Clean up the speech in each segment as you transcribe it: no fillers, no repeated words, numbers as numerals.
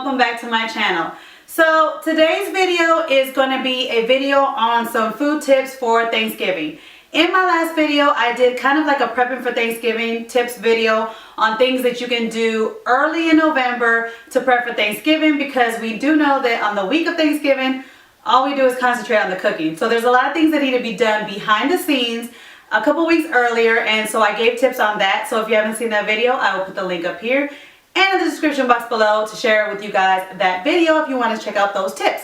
welcome back to my channel. So today's video is going to be a video on some food tips for Thanksgiving. In my last video I did kind of like a prepping for Thanksgiving tips video on things that you can do early in November to prep for Thanksgiving, because we do know that on the week of Thanksgiving all we do is concentrate on the cooking. So there's a lot of things that need to be done behind the scenes a couple weeks earlier, and so I gave tips on that. So if you haven't seen that video, I will put the link up here and in the description box below to share with you guys that video if you want to check out those tips.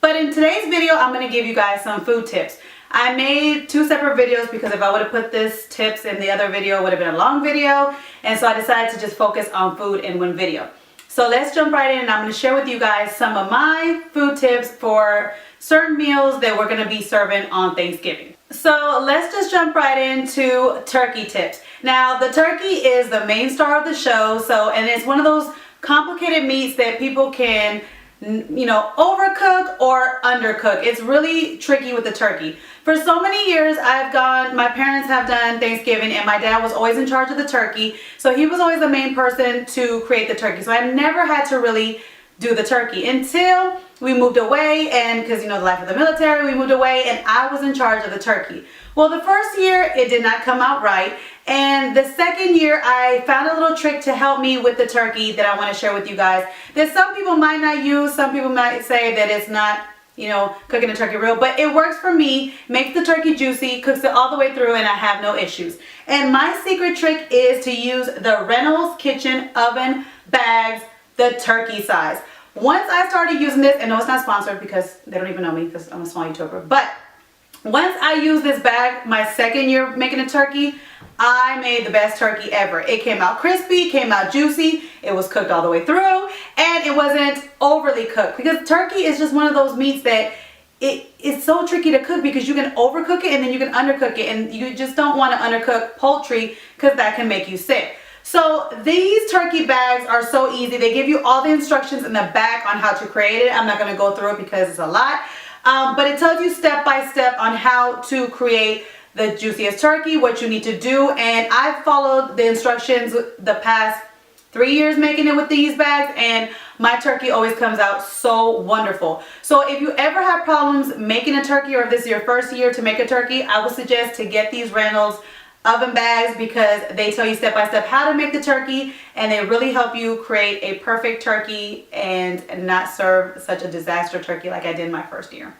But in today's video, I'm going to give you guys some food tips. I made two separate videos because if I would have put this tips in the other video, it would have been a long video, and so I decided to just focus on food in one video. So let's jump right in, and I'm going to share with you guys some of my food tips for certain meals that we're going to be serving on Thanksgiving. So let's just jump right into turkey tips. Now the turkey is the main star of the show, and it's one of those complicated meats that people can, you know, overcook or undercook. It's really tricky with the turkey. For so many years my parents have done Thanksgiving, and my dad was always in charge of the turkey, so he was always the main person to create the turkey. So I never had to really do the turkey until we moved away, and because, you know, the life of the military, we moved away and I was in charge of the turkey. Well, the first year it did not come out right, and the second year I found a little trick to help me with the turkey that I want to share with you guys that some people might not use. Some people might say that it's not, you know, cooking the turkey real, but it works for me. Makes the turkey juicy, cooks it all the way through, and I have no issues. And my secret trick is to use the Reynolds Kitchen Oven bags, the turkey size. Once I started using this, and no, it's not sponsored because they don't even know me because I'm a small YouTuber, but once I used this bag my second year making a turkey, I made the best turkey ever. It came out crispy, came out juicy, it was cooked all the way through, and it wasn't overly cooked, because turkey is just one of those meats that it's so tricky to cook, because you can overcook it and then you can undercook it, and you just don't want to undercook poultry because that can make you sick. So these turkey bags are so easy. They give you all the instructions in the back on how to create it. I'm not going to go through it because it's a lot, but it tells you step by step on how to create the juiciest turkey, what you need to do, and I've followed the instructions the past 3 years making it with these bags, and my turkey always comes out so wonderful. So if you ever have problems making a turkey, or if this is your first year to make a turkey, I would suggest to get these Reynolds oven bags, because they tell you step by step how to make the turkey, and they really help you create a perfect turkey and not serve such a disaster turkey like I did my first year.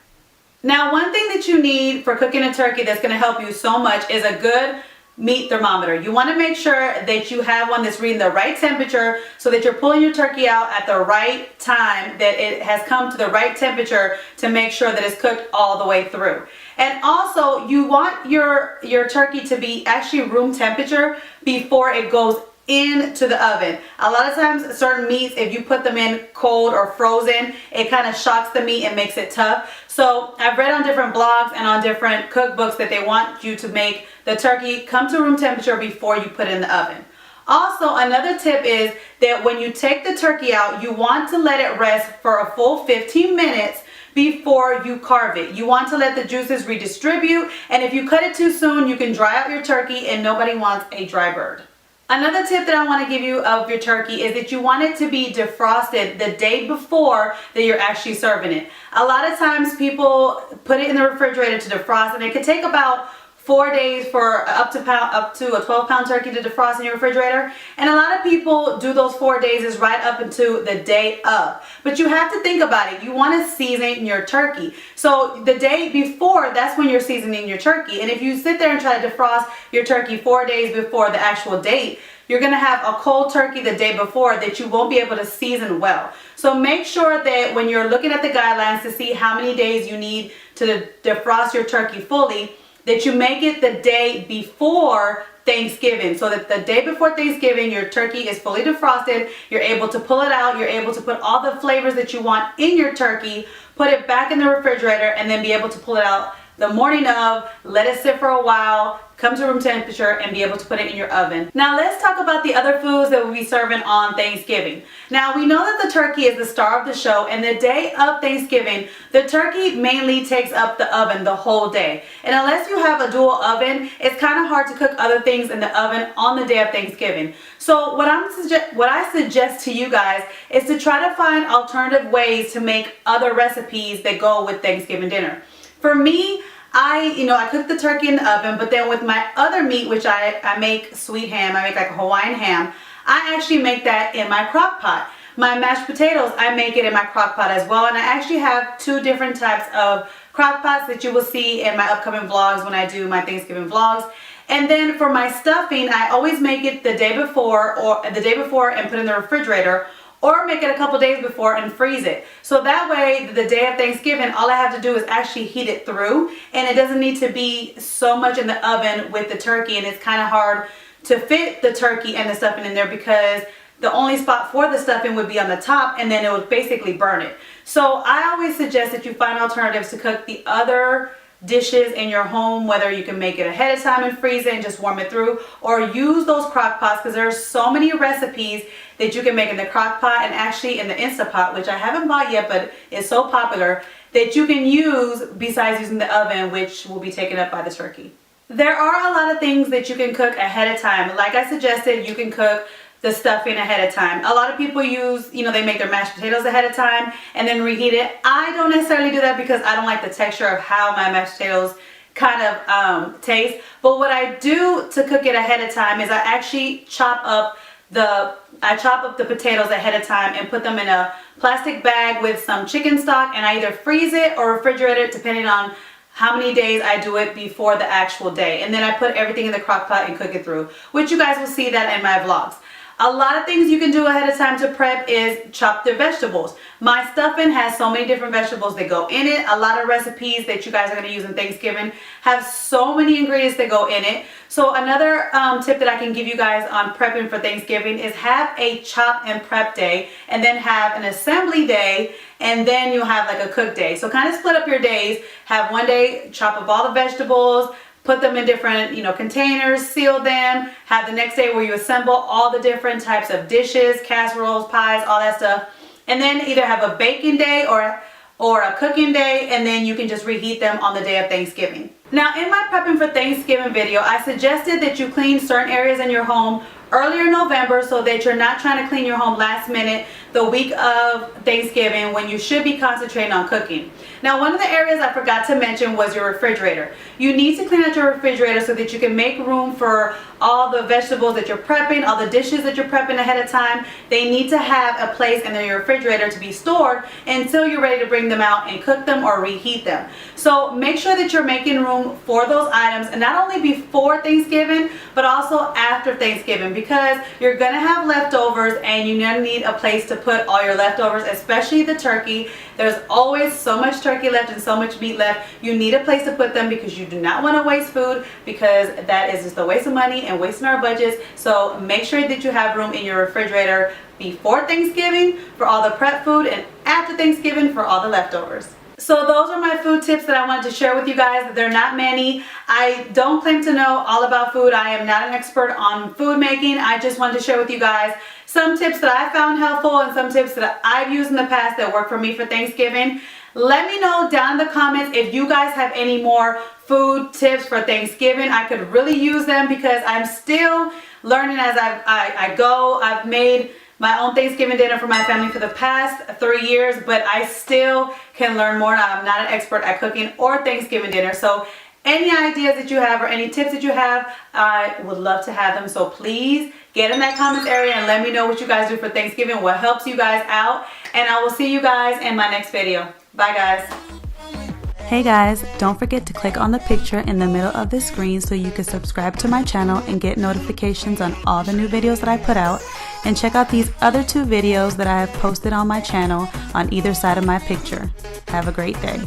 Now, one thing that you need for cooking a turkey that's going to help you so much is a good meat thermometer. You want to make sure that you have one that's reading the right temperature, so that you're pulling your turkey out at the right time, that it has come to the right temperature to make sure that it's cooked all the way through. And also, you want your turkey to be actually room temperature before it goes into the oven. A lot of times certain meats, if you put them in cold or frozen, it kind of shocks the meat and makes it tough. So I've read on different blogs and on different cookbooks that they want you to make the turkey come to room temperature before you put it in the oven. Also, another tip is that when you take the turkey out, you want to let it rest for a full 15 minutes before you carve it. You want to let the juices redistribute, and if you cut it too soon, you can dry out your turkey, and nobody wants a dry bird. Another tip that I want to give you of your turkey is that you want it to be defrosted the day before that you're actually serving it. A lot of times people put it in the refrigerator to defrost, and it could take about 4 days for up to a 12-pound turkey to defrost in your refrigerator. And a lot of people do those 4 days is right up into the day of. But you have to think about it. You want to season your turkey. So the day before, that's when you're seasoning your turkey. And if you sit there and try to defrost your turkey 4 days before the actual date, you're going to have a cold turkey the day before that you won't be able to season well. So make sure that when you're looking at the guidelines to see how many days you need to defrost your turkey fully, that you make it the day before Thanksgiving, so that the day before Thanksgiving your turkey is fully defrosted, you're able to pull it out, you're able to put all the flavors that you want in your turkey, put it back in the refrigerator, and then be able to pull it out the morning of, let it sit for a while, come to room temperature, and be able to put it in your oven. Now let's talk about the other foods that we'll be serving on Thanksgiving. Now we know that the turkey is the star of the show, and the day of Thanksgiving, the turkey mainly takes up the oven the whole day. And unless you have a dual oven, it's kind of hard to cook other things in the oven on the day of Thanksgiving. So what I suggest to you guys is to try to find alternative ways to make other recipes that go with Thanksgiving dinner. For me, I cook the turkey in the oven, but then with my other meat, which I make sweet ham, I make like a Hawaiian ham, I actually make that in my crock pot. My mashed potatoes, I make it in my crock pot as well, and I actually have 2 different types of crock pots that you will see in my upcoming vlogs when I do my Thanksgiving vlogs. And then for my stuffing, I always make it the day before and put it in the refrigerator, or make it a couple days before and freeze it. So that way, the day of Thanksgiving, all I have to do is actually heat it through, and it doesn't need to be so much in the oven with the turkey, and it's kind of hard to fit the turkey and the stuffing in there because the only spot for the stuffing would be on the top, and then it would basically burn it. So I always suggest that you find alternatives to cook the other dishes in your home, whether you can make it ahead of time and freeze it and just warm it through, or use those crock pots, because there's so many recipes that you can make in the crock pot and actually in the Instant Pot, which I haven't bought yet but is so popular, that you can use besides using the oven, which will be taken up by the turkey. There are a lot of things that you can cook ahead of time. Like I suggested, you can cook the stuffing ahead of time. A lot of people use, they make their mashed potatoes ahead of time and then reheat it. I don't necessarily do that because I don't like the texture of how my mashed potatoes kind of taste. But what I do to cook it ahead of time is I actually chop up the potatoes ahead of time and put them in a plastic bag with some chicken stock, and I either freeze it or refrigerate it depending on how many days I do it before the actual day. And then I put everything in the crock pot and cook it through, which you guys will see that in my vlogs. A lot of things you can do ahead of time to prep is chop the vegetables. My stuffing has so many different vegetables that go in it. A lot of recipes that you guys are going to use in Thanksgiving have so many ingredients that go in it. So another tip that I can give you guys on prepping for Thanksgiving is have a chop and prep day, and then have an assembly day, and then you'll have like a cook day. So kind of split up your days. Have one day chop up all the vegetables, put them in different, containers, seal them. Have the next day where you assemble all the different types of dishes, casseroles, pies, all that stuff. And then either have a baking day or a cooking day, and then you can just reheat them on the day of Thanksgiving. Now, in my prepping for Thanksgiving video, I suggested that you clean certain areas in your home earlier in November so that you're not trying to clean your home last minute the week of Thanksgiving when you should be concentrating on cooking. Now, one of the areas I forgot to mention was your refrigerator. You need to clean out your refrigerator so that you can make room for all the vegetables that you're prepping, all the dishes that you're prepping ahead of time. They need to have a place in your refrigerator to be stored until you're ready to bring them out and cook them or reheat them. So make sure that you're making room for those items, and not only before Thanksgiving but also after Thanksgiving, because you're gonna have leftovers and you're gonna need a place to put all your leftovers, especially the turkey. There's always so much turkey left and so much meat left. You need a place to put them because you do not want to waste food, because that is just a waste of money and wasting our budgets. So make sure that you have room in your refrigerator before Thanksgiving for all the prep food, and after Thanksgiving for all the leftovers. So those are my food tips that I wanted to share with you guys. They're not many. I don't claim to know all about food. I am not an expert on food making. I just wanted to share with you guys some tips that I found helpful and some tips that I've used in the past that work for me for Thanksgiving. Let me know down in the comments if you guys have any more food tips for Thanksgiving. I could really use them because I'm still learning as I go. I've made my own Thanksgiving dinner for my family for the past 3 years, but I still can learn more. I'm not an expert at cooking or Thanksgiving dinner. So any ideas that you have or any tips that you have, I would love to have them. So please get in that comments area and let me know what you guys do for Thanksgiving, what helps you guys out. And I will see you guys in my next video. Bye guys. Hey guys, don't forget to click on the picture in the middle of the screen so you can subscribe to my channel and get notifications on all the new videos that I put out. And check out these other 2 videos that I have posted on my channel on either side of my picture. Have a great day.